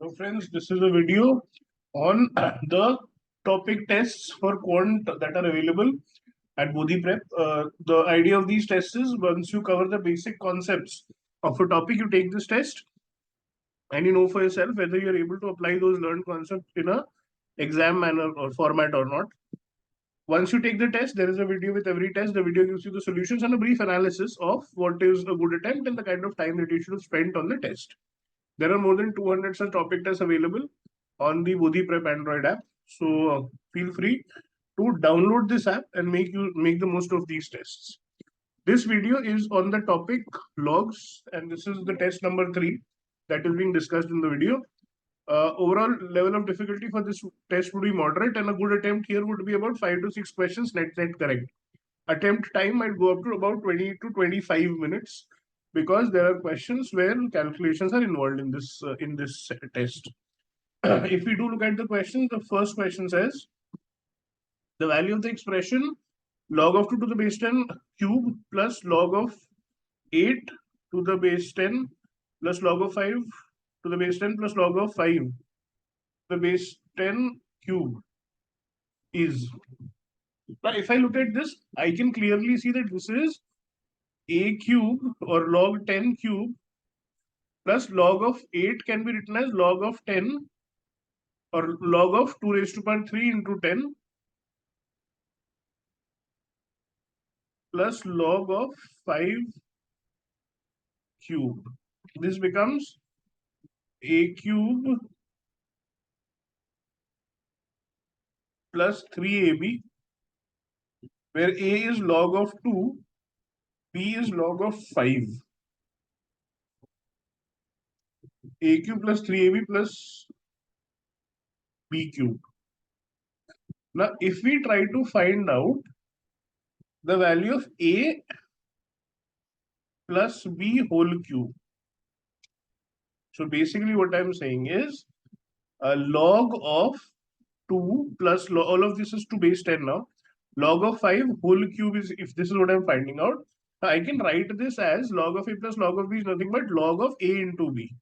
So friends, this is a video on the topic tests for quant that are available at Bodhee Prep. The idea of these tests is once you cover the basic concepts of a topic, you take this test and you know for yourself whether you're able to apply those learned concepts in a exam manner or format or not. Once you take the test, there is a video with every test. The video gives you the solutions and a brief analysis of what is a good attempt and the kind of time that you should have spent on the test. There are more than 200 such topic tests available on the Bodhee Prep Android app. So feel free to download this app and make the most of these tests. This video is on the topic logs, and this is the test number 3 that is being discussed in the video. Overall level of difficulty for this test would be moderate, and a good attempt here would be about 5 to 6 questions net correct. Attempt time might go up to about 20 to 25 minutes because there are questions where calculations are involved in this test. If we do look at the question, the first question says the value of the expression log of 2 to the base 10 cube plus log of 8 to the base 10 plus log of 5 to the base 10 plus log of 5 to the base 10 cube is. Now, if I look at this, I can clearly see that this is a cube or log 10 cube plus log of 8 can be written as log of 10 or log of 2 raised to power 3 into 10 plus log of 5 cube. This becomes a cube plus 3ab, where a is log of 2, b is log of 5. A cube plus 3ab plus b cube. Now, if we try to find out the value of a plus b whole cube. So basically what I'm saying is a log of 2 plus all of this is 2 base 10 now. Log of 5 whole cube is, if this is what I'm finding out, I can write this as log of a plus log of b is nothing but log of a into b.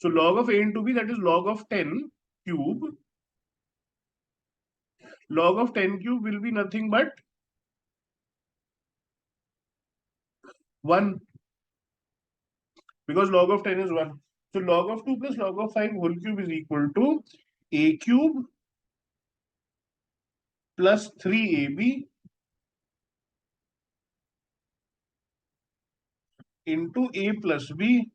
So log of a into b, that is log of 10 cube. Log of 10 cube will be nothing but 1, because log of 10 is 1. So log of 2 plus log of 5 whole cube is equal to a cube plus 3ab into a plus b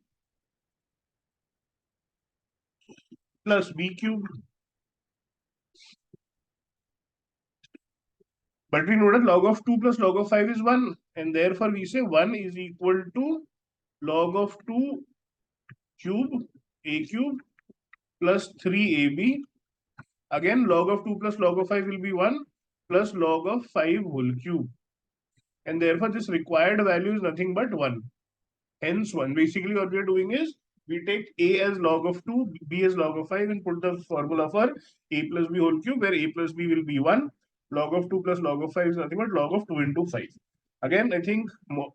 plus b cube. But we know that log of 2 plus log of 5 is 1. And therefore we say 1 is equal to log of 2 cube, a cube, plus 3ab. Again, log of 2 plus log of 5 will be 1 plus log of 5 whole cube. And therefore this required value is nothing but 1. Hence 1. Basically what we are doing is we take a as log of 2, b as log of 5 and put the formula for a plus b whole cube, where a plus b will be 1. Log of 2 plus log of 5 is nothing but log of 2 into 5. Again, I think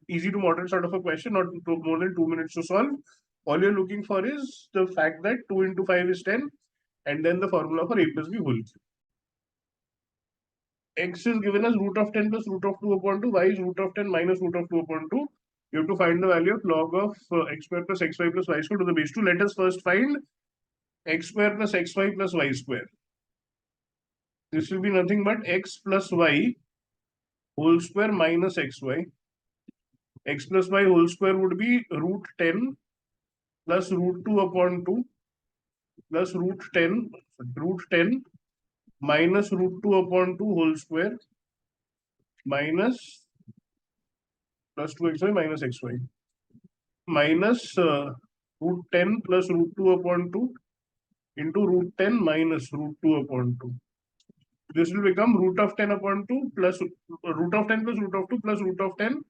easy to moderate sort of a question, not more than 2 minutes to solve. All you're looking for is the fact that 2 into 5 is 10 and then the formula for a plus b whole cube. X is given as root of 10 plus root of 2 upon 2. Y is root of 10 minus root of 2 upon 2. You have to find the value of log of x square plus xy plus y square to the base 2. Let us first find x square plus xy plus y square. This will be nothing but x plus y whole square minus xy. X plus y whole square would be root 10 plus root 2 upon 2 plus root 10 minus root 2 upon 2 whole square minus plus 2xy minus xy minus root 10 plus root 2 upon 2 into root 10 minus root 2 upon 2. This will become root of 10 upon 2 plus root of 10 plus root of 2 plus root of 10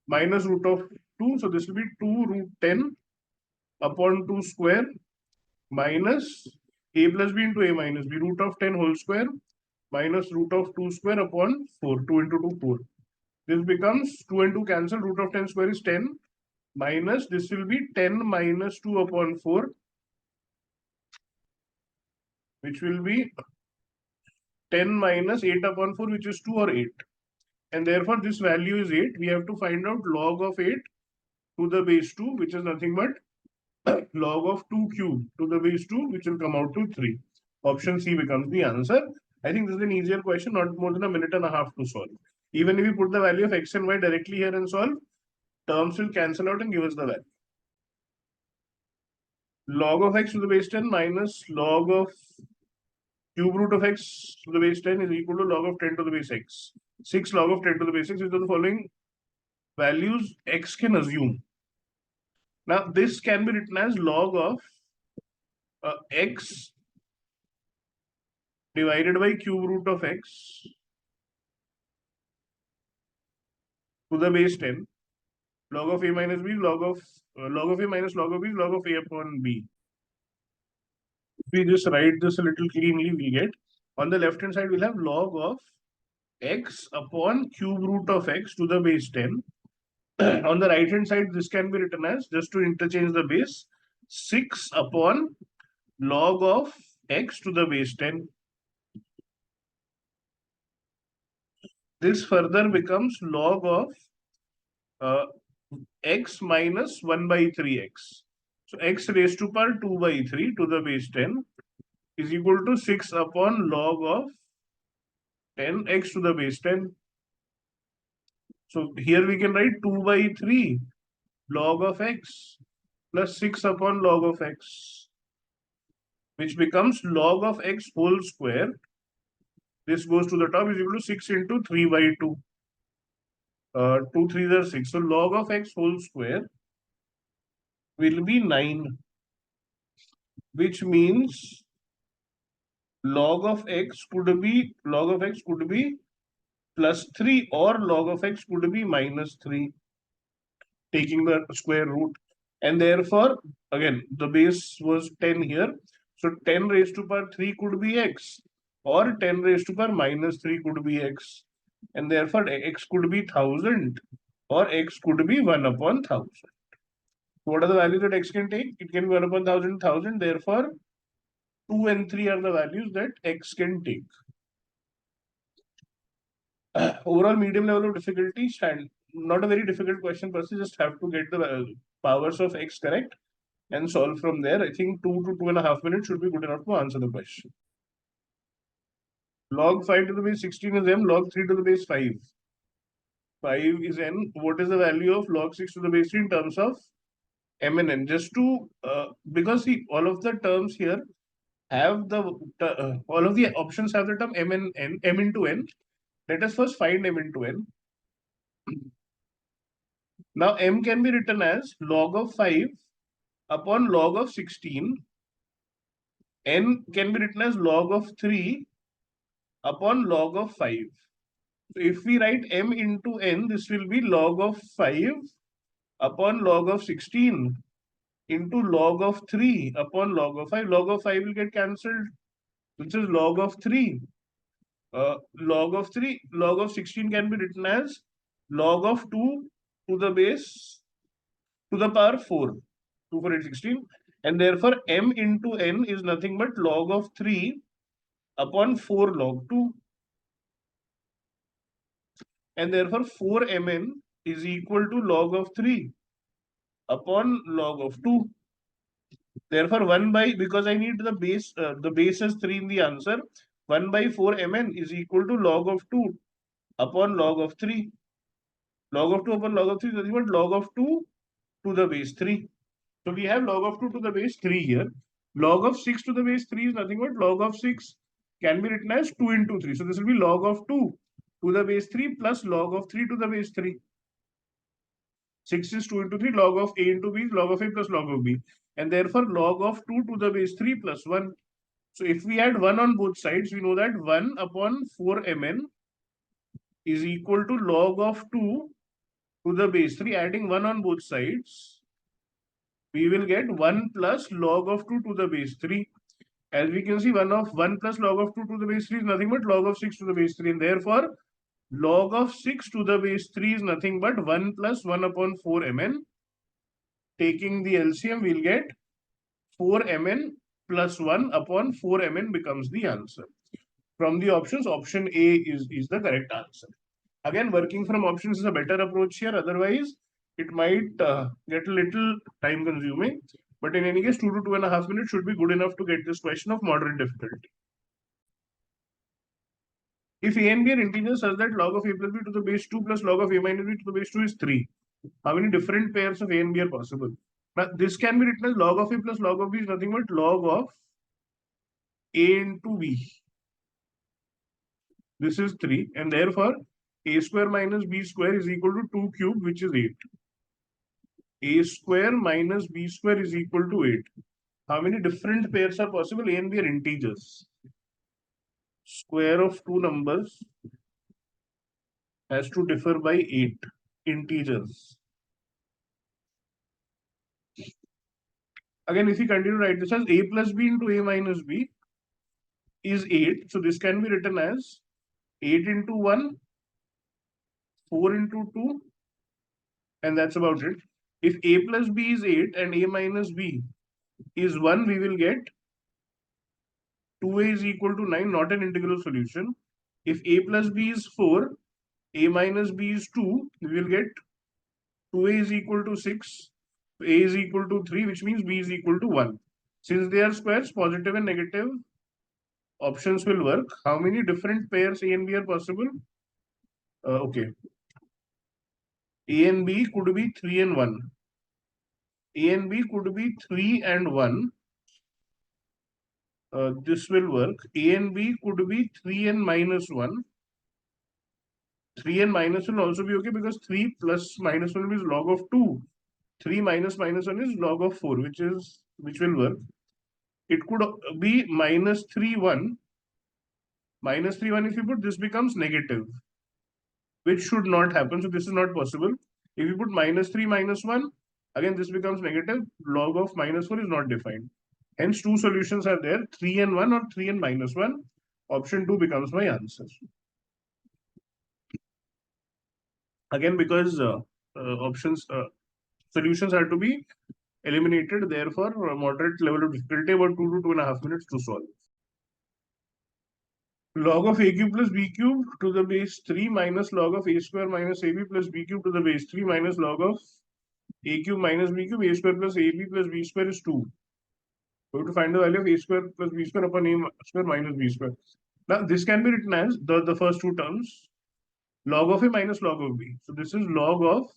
minus root of 2. So this will be 2 root 10 upon 2 square minus a plus b into a minus b, root of 10 whole square minus root of 2 square upon 4. 2 into 2, 4. This becomes 2 and 2 cancel. Root of 10 square is 10 minus this will be 10 minus 2 upon 4 which will be 10 minus 8 upon 4, which is 2 or 8. And therefore, this value is 8. We have to find out log of 8 to the base 2, which is nothing but log of 2 cube to the base 2, which will come out to 3. Option C becomes the answer. I think this is an easier question, not more than a minute and a half to solve. Even if we put the value of x and y directly here and solve, terms will cancel out and give us the value. Log of x to the base 10 minus log of cube root of x to the base 10 is equal to log of 10 to the base x. 6 log of 10 to the base 6 is the following values x can assume. Now, this can be written as log of x divided by cube root of x to the base 10. Log of a minus b, log of a minus log of b is log of a upon b. If we just write this a little cleanly, we get on the left hand side we'll have log of x upon cube root of x to the base 10. On the right hand side, this can be written as, just to interchange the base, 6 upon log of x to the base 10. This further becomes log of x minus 1 by 3x. So x raised to power 2 by 3 to the base 10 is equal to 6 upon log of 10 x to the base 10. So here we can write 2 by 3 log of x plus 6 upon log of x, which becomes log of x whole square. This goes to the top is equal to 6 into 3 by 2. 2 3s are 6. So log of x whole square will be 9, which means log of x could be plus 3 or log of x could be minus 3, taking the square root. And therefore, again, the base was 10 here. So 10 raised to power 3 could be x, or 10 raised to power minus 3 could be x. And therefore, x could be 1000 or x could be 1 upon 1000. What are the values that x can take? It can be 1 upon 1000. Therefore, 2 and 3 are the values that x can take. Overall medium level of difficulty, not a very difficult question, but you just have to get the powers of x correct and solve from there. I think 2 to 2.5 minutes should be good enough to answer the question. Log 5 to the base 16 is m, log 3 to the base 5. 5 is n. What is the value of log 6 to the base 3 in terms of m and n? Just to, because see, all of the terms here have all of the options have the term m and n, m into n. Let us first find m into n. Now, m can be written as log of 5 upon log of 16. N can be written as log of 3 upon log of 5. So, if we write m into n, this will be log of 5 upon log of 16 into log of 3 upon log of 5. Log of 5 will get cancelled, which is log of 3. Log of 16 can be written as log of 2 to the base to the power 4. 2 for 8, 16. And therefore, m into n is nothing but log of 3 upon 4 log 2. And therefore, 4mn is equal to log of 3 upon log of 2. Therefore, 1 by, because I need the base is 3 in the answer, 1 by 4mn is equal to log of 2 upon log of 3. Log of 2 upon log of 3 is nothing but log of 2 to the base 3. So we have log of 2 to the base 3 here. Log of 6 to the base 3 is nothing but log of 6 can be written as 2 into 3. So this will be log of 2 to the base 3 plus log of 3 to the base 3. 6 is 2 into 3, log of a into b is log of a plus log of b. And therefore, log of 2 to the base 3 plus 1. So if we add 1 on both sides, we know that 1 upon 4mn is equal to log of 2 to the base 3. Adding 1 on both sides, we will get 1 plus log of 2 to the base 3. As we can see, 1 plus log of 2 to the base 3 is nothing but log of 6 to the base 3. And therefore, log of 6 to the base 3 is nothing but 1 plus 1 upon 4mn. Taking the LCM, we'll get 4mn plus 1 upon 4mn becomes the answer. From the options, option A is the correct answer. Again, working from options is a better approach here. Otherwise, it might get a little time consuming. But in any case, 2 to 2.5 minutes should be good enough to get this question of moderate difficulty. If a and b are integers such that log of a plus b to the base 2 plus log of a minus b to the base 2 is 3, how many different pairs of a and b are possible? Now, this can be written as log of a plus log of b is nothing but log of a into b. This is 3, and therefore a square minus b square is equal to 2 cubed, which is 8. A square minus b square is equal to 8. How many different pairs are possible? A and b are integers. Square of two numbers has to differ by 8 integers. Again, if we continue to write this as a plus b into a minus b is 8. So this can be written as 8 into 1, 4 into 2, and that's about it. If a plus b is 8 and a minus b is 1, we will get 2a is equal to 9, not an integral solution. If a plus b is 4, a minus b is 2, we will get 2a is equal to 6, a is equal to 3, which means b is equal to 1. Since they are squares, positive and negative options will work. How many different pairs A and B are possible? Okay. A and B could be 3 and 1. A and B could be 3 and 1. This will work. A and B could be 3 and minus 1. 3 and minus will also be okay because 3 plus minus 1 is log of 2. 3 minus minus 1 is log of 4, which will work. It could be minus 3, 1. Minus 3, 1, if you put, this becomes negative, which should not happen. So this is not possible. If you put minus 3, minus 1, again, this becomes negative. Log of minus 4 is not defined. Hence, two solutions are there, 3 and 1 or 3 and minus 1. Option 2 becomes my answer. Again, because solutions are to be eliminated, therefore, moderate level of difficulty, about 2 to 2.5 minutes to solve. Log of a cube plus b cube to the base 3 minus log of a square minus ab plus b cube to the base 3 minus log of a cube minus b cube, a square plus ab plus b square is 2. We have to find the value of a square plus b square upon a square minus b square. Now, this can be written as the first two terms, log of a minus log of b. So, this is log of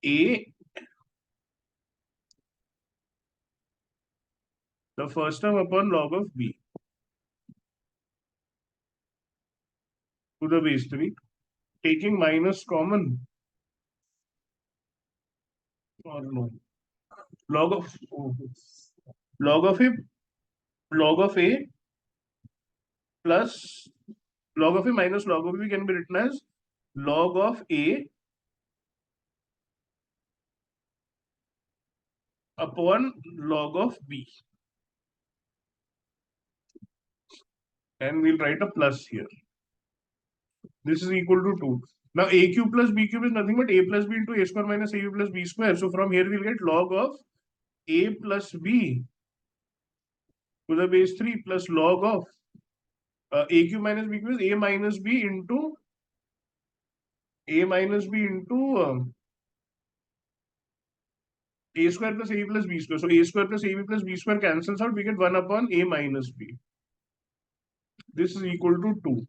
a, the first term upon log of b to the base 3, taking minus common, or no, log of log of a plus log of a minus log of b can be written as log of a upon log of b, and we'll write a plus here. This is equal to 2. Now a cube plus b cube is nothing but a plus b into a square minus ab plus b square. So from here we'll get log of a plus b to the base 3 plus log of a cube minus b cube is a minus b into a square plus a plus b square. So a square plus ab plus b square cancels out. We get 1 upon a minus b. This is equal to 2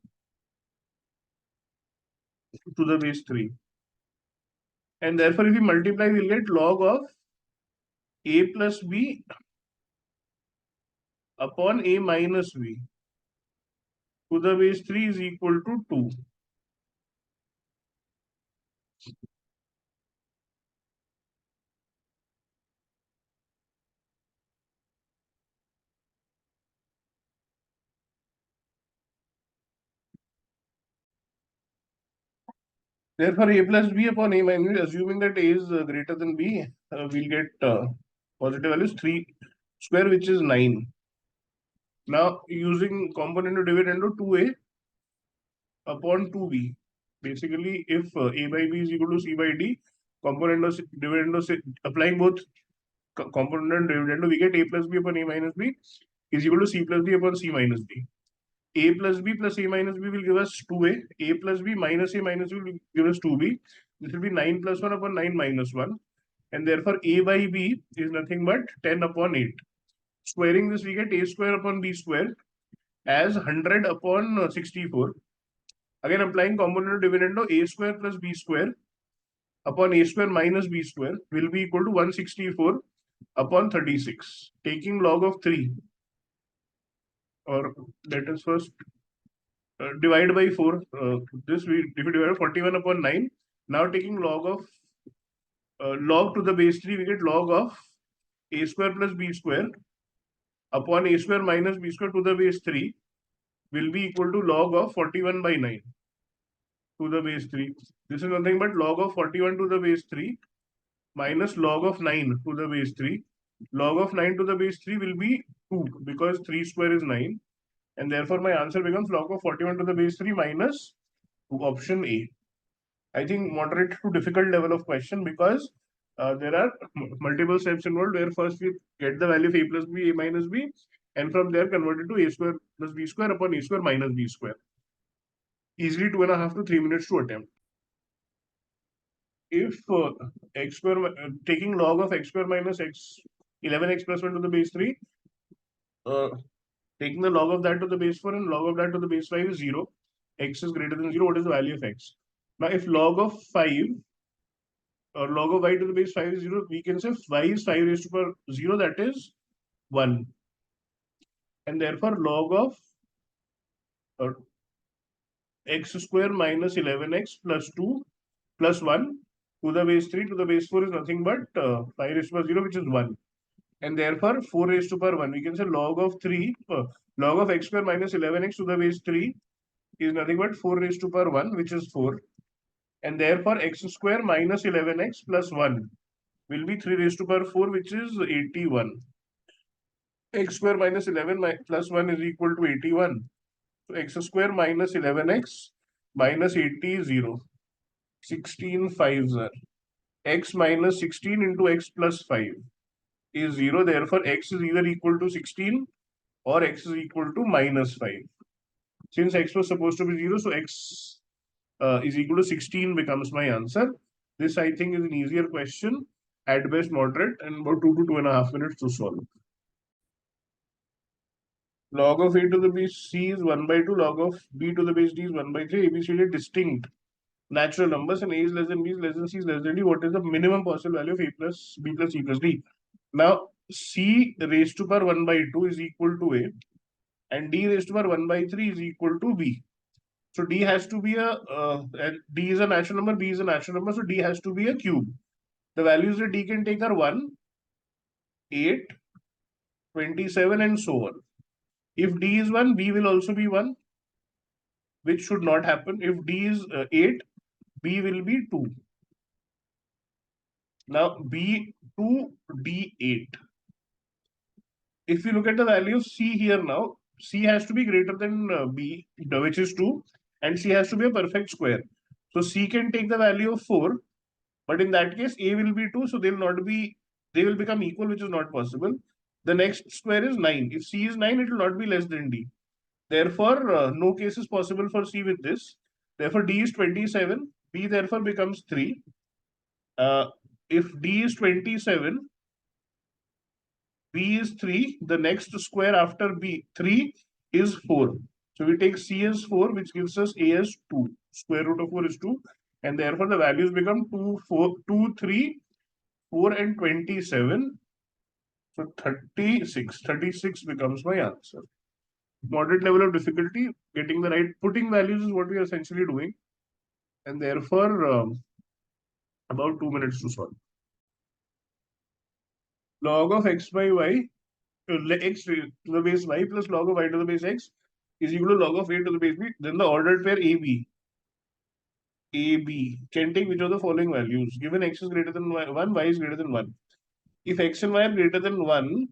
to the base 3. And therefore, if we multiply, we'll get log of a plus b upon a minus b to the base 3 is equal to 2. Therefore, a plus b upon a minus b, assuming that a is greater than b, we'll get positive values 3 square, which is 9. Now, using component to divide into 2a upon 2b. Basically, if a by b is equal to c by d, component of divide into applying both component dividend, we get a plus b upon a minus b is equal to c plus d upon c minus d. A plus b plus a minus b will give us 2a. A plus b minus a minus b will give us 2b. This will be 9 plus 1 upon 9 minus 1. And therefore, a by b is nothing but 10 upon 8. Squaring this, we get a square upon b square as 100 upon 64. Again, applying component dividend, a square plus b square upon a square minus b square will be equal to 164 upon 36. Taking log of 3, or let us first divide by 4. This we if we divide 41 upon 9. Now taking log of log to the base 3, we get log of a square plus b square upon a square minus b square to the base 3 will be equal to log of 41 by 9 to the base 3. This is nothing but log of 41 to the base 3 minus log of 9 to the base 3. Log of 9 to the base 3 will be 2 because 3 square is 9. And therefore, my answer becomes log of 41 to the base 3 minus option A. I think moderate to difficult level of question because there are multiple steps involved where first we get the value of a plus b, a minus b, and from there convert it to a square plus b square upon a square minus b square. Easily 2.5 to 3 minutes to attempt. If x square taking log of x square minus x 11x plus 1 to the base 3, taking the log of that to the base 4 and log of that to the base 5 is 0. X is greater than 0. What is the value of x? Now, if log of 5 or log of y to the base 5 is 0, we can say y is 5 raised to power 0, that is 1. And therefore, log of x square minus 11x plus 2 plus 1 to the base 3 to the base 4 is nothing but 5 raised to power 0, which is 1. And therefore, 4 raised to power 1. We can say log of 3, log of x square minus 11x to the base 3 is nothing but 4 raised to power 1, which is 4. And therefore, x square minus 11x plus 1 will be 3 raised to power 4, which is 81. X square minus 11 plus 1 is equal to 81. So, x square minus 11x minus 80 is 0. 16 5s are. X minus 16 into x plus 5 is 0. Therefore, x is either equal to 16 or x is equal to minus 5. Since x was supposed to be 0, so x is equal to 16 becomes my answer. This, I think, is an easier question, at best moderate, and about 2 to 2.5 minutes to solve. Log of a to the base c is 1 by 2, log of b to the base d is 1 by 3. ABCD are distinct natural numbers, and a is less than b is less than c is less than d. What is the minimum possible value of a plus b plus c plus d? Now, c raised to power 1 by 2 is equal to a, and d raised to power 1 by 3 is equal to b. So d has to be d is a natural number, b is a natural number, so d has to be a cube. The values that d can take are 1, 8, 27, and so on. If d is 1, b will also be 1, which should not happen. If d is 8, b will be 2. Now, b2, d8. If you look at the value of c here now, c has to be greater than b, which is 2, and c has to be a perfect square. So c can take the value of 4, but in that case, a will be 2, so they will become equal, which is not possible. The next square is 9. If c is 9, it will not be less than d. Therefore, no case is possible for c with this. Therefore, d is 27. B therefore becomes 3. If d is 27, b is 3. The next square after b 3 is 4. So we take c as 4, which gives us a as 2. Square root of 4 is 2. And therefore, the values become 2, 4, 2, 3, 4, and 27. So 36. 36 becomes my answer. Moderate level of difficulty, getting the right, putting values is what we are essentially doing. And therefore, about 2 minutes to solve. Log of x by y, x to the base y plus log of y to the base x is equal to log of a to the base b. Then the ordered pair AB can take which of the following values? Given x is greater than 1, y is greater than 1. If x and y are greater than 1,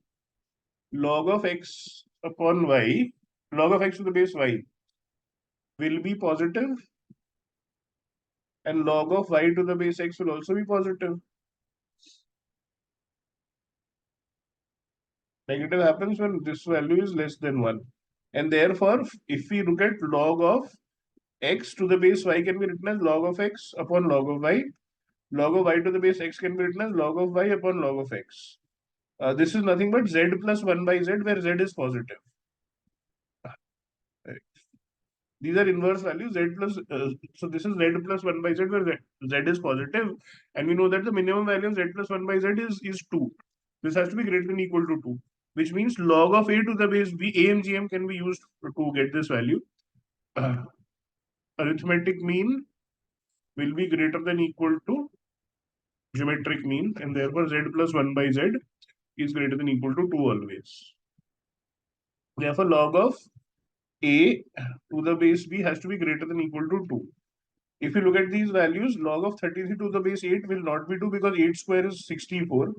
log of x upon y, log of x to the base y will be positive, and log of y to the base x will also be positive. Negative happens when this value is less than 1. And therefore, if we look at log of x to the base y can be written as log of x upon log of y. Log of y to the base x can be written as log of y upon log of x. This is nothing but z plus 1 by z, where z is positive. Right. These are inverse values, z plus, so this is z plus 1 by z, where z is positive. And we know that the minimum value of z plus 1 by z is 2. This has to be greater than or equal to 2, which means log of a to the base b, a and gm can be used to get this value. Arithmetic mean will be greater than or equal to geometric mean, and therefore z plus 1 by z is greater than or equal to 2 always. Therefore, log of a to the base b has to be greater than or equal to 2. If you look at these values, log of 33 to the base 8 will not be 2 because 8 square is 64.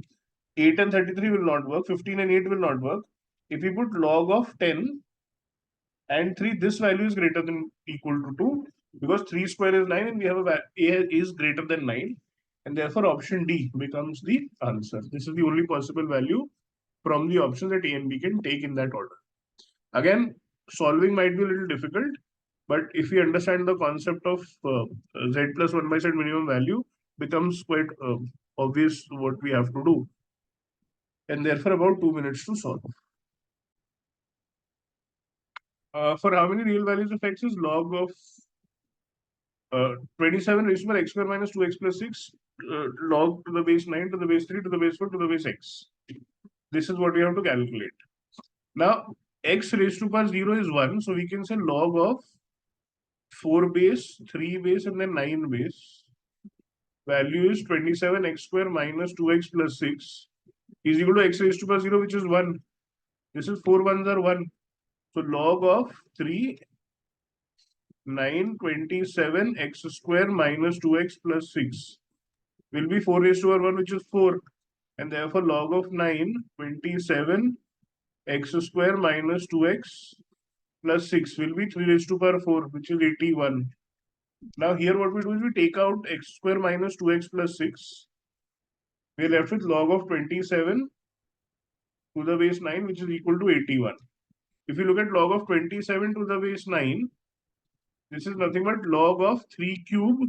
8 and 33 will not work. 15 and 8 will not work. If we put log of 10 and 3, this value is greater than or equal to 2 because 3 square is 9 and we have a is greater than 9. And therefore, option D becomes the answer. This is the only possible value from the options that A and B can take in that order. Again, solving might be a little difficult, but if we understand the concept of z plus 1 by z minimum value, becomes quite obvious what we have to do. And therefore, about 2 minutes to solve. For how many real values of x is log of 27 raised to the x square minus 2x plus 6 log to the base 9 to the base 3 to the base 4 to the base x. This is what we have to calculate. Now, x raised to power 0 is 1. So we can say log of 4 base, 3 base, and then 9 base. Value is 27 x square minus 2x plus 6 is equal to x raised to power 0, which is 1. This is 4 ones are 1. So log of 3, 9, 27 x square minus 2x plus 6 will be 4 raised to power 1, which is 4. And therefore, log of 9, 27 x square minus 2x plus 6 will be 3 raised to power 4, which is 81. Now here what we do is we take out x square minus 2x plus 6. We are left with log of 27 to the base 9, which is equal to 81. If you look at log of 27 to the base 9, this is nothing but log of 3 cube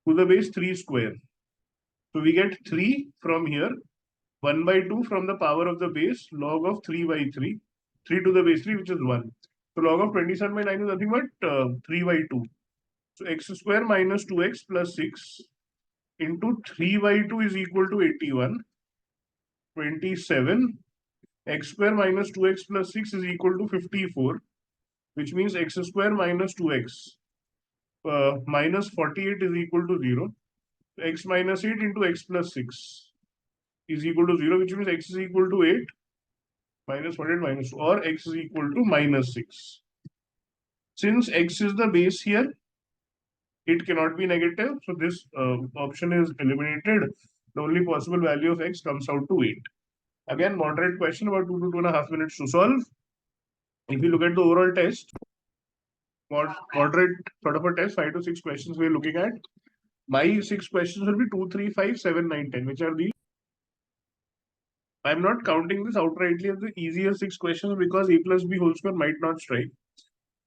to the base 3 square. So we get 3 from here, 1 by 2 from the power of the base, log of 3 by 3, 3 to the base 3, which is 1. So log of 27 by 9 is nothing but 3 by 2. So x square minus 2x plus 6 into 3 by 2 is equal to 81. 27 x square minus 2x plus 6 is equal to 54, which means x square minus 2x minus 48 is equal to 0. X minus 8 into x plus 6 is equal to 0, which means x is equal to 8 minus 48 minus 2, or x is equal to minus 6. Since x is the base here, it cannot be negative. So this option is eliminated. The only possible value of x comes out to 8. Again, moderate question, about 2 to 2.5 minutes to solve. If you look at the overall test, moderate sort of a test, 5 to 6 questions we are looking at. My 6 questions will be 2, 3, 5, 7, 9, 10, which are these. I'm not counting this outrightly as the easier 6 questions because a plus b whole square might not strike.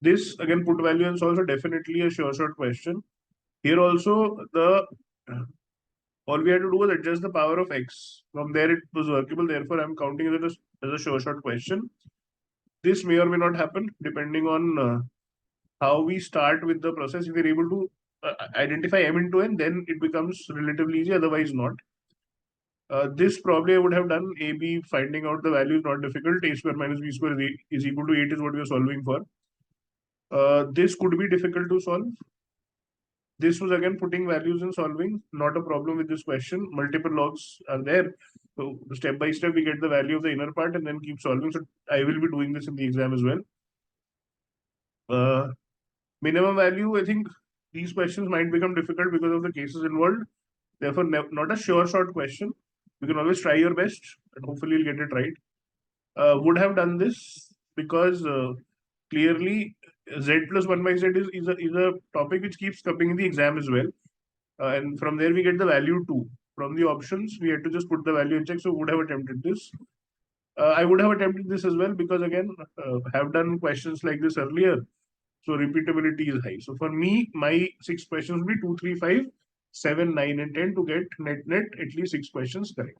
This again, put value and solve, definitely a sure shot question. Here also, all we had to do was adjust the power of x. From there, it was workable. Therefore, I'm counting it as a sure shot question. This may or may not happen depending on how we start with the process. If we're able to identify m into n, then it becomes relatively easy. Otherwise, not. This probably I would have done a b, finding out the value is not difficult. A square minus b square is equal to 8 is what we are solving for. This could be difficult to solve. This was again putting values and solving, not a problem with this question. Multiple logs are there. So step by step, we get the value of the inner part and then keep solving. So I will be doing this in the exam as well. Minimum value, I think these questions might become difficult because of the cases involved. Therefore, not a sure shot question. You can always try your best and hopefully you'll get it right. Would have done this because clearly z plus 1 by z is a topic which keeps coming in the exam as well. And from there, we get the value 2. From the options, we had to just put the value and check. So would have attempted this. I would have attempted this as well because again, have done questions like this earlier. So repeatability is high. So for me, my 6 questions will be 2, 3, 5, 7, 9, and 10 to get net at least 6 questions correct.